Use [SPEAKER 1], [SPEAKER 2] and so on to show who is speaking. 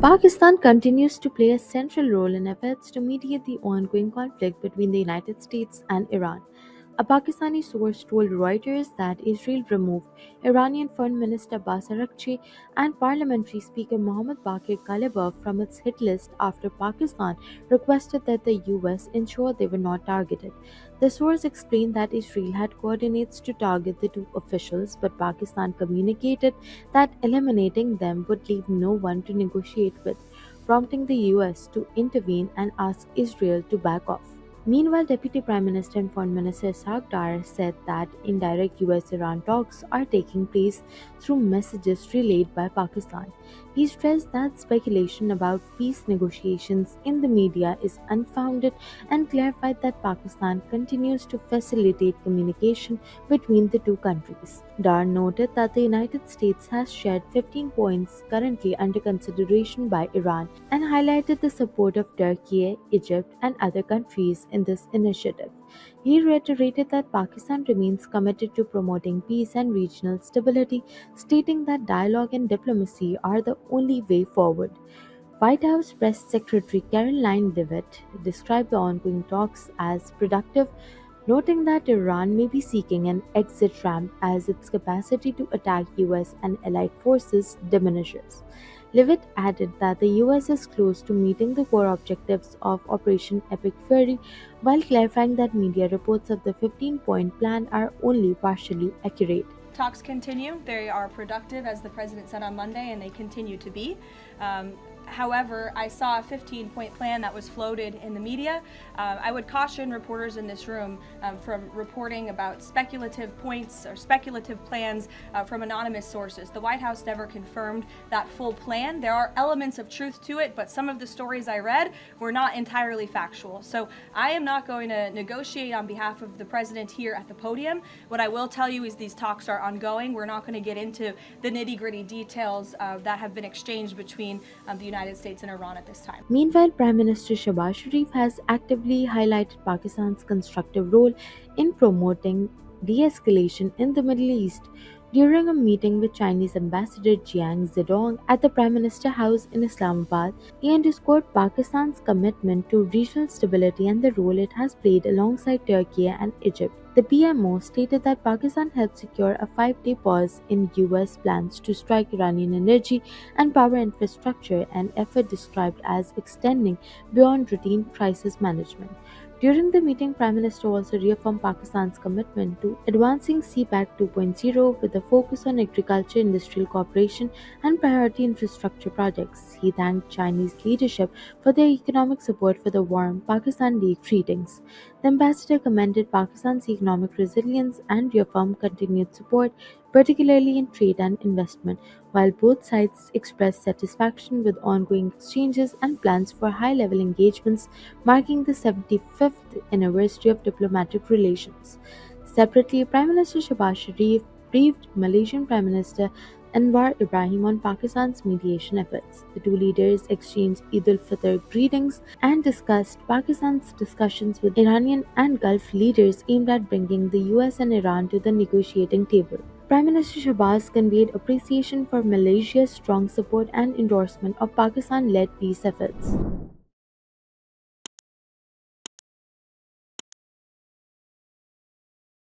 [SPEAKER 1] Pakistan continues to play a central role in efforts to mediate the ongoing conflict between the United States and Iran. A Pakistani source told Reuters that Israel removed Iranian Foreign Minister Abbas Araghchi and Parliamentary Speaker Mohammad Baqir Kalibaf from its hit list after Pakistan requested that the US ensure they were not targeted. The source explained that Israel had coordinates to target the two officials, but Pakistan communicated that eliminating them would leave no one to negotiate with, prompting the US to intervene and ask Israel to back off. Meanwhile, Deputy Prime Minister and Foreign Minister Isaac Dar said that indirect US-Iran talks are taking place through messages relayed by Pakistan. He stressed that speculation about peace negotiations in the media is unfounded and clarified that Pakistan continues to facilitate communication between the two countries. Dar noted that the United States has shared 15 points currently under consideration by Iran and highlighted the support of Turkey, Egypt, and other countries in this initiative. He reiterated that Pakistan remains committed to promoting peace and regional stability, stating that dialogue and diplomacy are the only way forward. White House Press Secretary Caroline Leavitt described the ongoing talks as productive, noting that Iran may be seeking an exit ramp as its capacity to attack US and allied forces diminishes. Leavitt added that the US is close to meeting the core objectives of Operation Epic Fury, while clarifying that media reports of the 15-point plan are only partially accurate.
[SPEAKER 2] Talks continue. They are productive, as the president said on Monday, and they continue to be. However, I saw a 15-point plan that was floated in the media. I would caution reporters in this room from reporting about speculative points or speculative plans from anonymous sources. The White House never confirmed that full plan. There are elements of truth to it, but some of the stories I read were not entirely factual. So I am not going to negotiate on behalf of the president here at the podium. What I will tell you is these talks are ongoing. We're not going to get into the nitty-gritty details that have been exchanged between the United States and Iran at this time.
[SPEAKER 1] Meanwhile, Prime Minister Shehbaz Sharif has actively highlighted Pakistan's constructive role in promoting de-escalation in the Middle East during a meeting with Chinese Ambassador Jiang Zedong at the Prime Minister House in Islamabad. He underscored Pakistan's commitment to regional stability and the role it has played alongside Turkey and Egypt. The PMO stated that Pakistan helped secure a 5-day pause in US plans to strike Iranian energy and power infrastructure, an effort described as extending beyond routine crisis management. During the meeting, Prime Minister also reaffirmed Pakistan's commitment to advancing CPAC 2.0 with a focus on agriculture, industrial cooperation, and priority infrastructure projects. He thanked Chinese leadership for their economic support for the warm Pakistan Day greetings. The ambassador commended Pakistan's economic resilience and reaffirmed continued support, particularly in trade and investment, while both sides expressed satisfaction with ongoing exchanges and plans for high-level engagements marking the 75th anniversary of diplomatic relations. Separately, Prime Minister Shehbaz Sharif briefed Malaysian Prime Minister Anwar Ibrahim on Pakistan's mediation efforts. The two leaders exchanged Eid al-Fitr greetings and discussed Pakistan's discussions with Iranian and Gulf leaders aimed at bringing the US and Iran to the negotiating table. Prime Minister Shehbaz conveyed appreciation for Malaysia's strong support and endorsement of Pakistan-led peace efforts.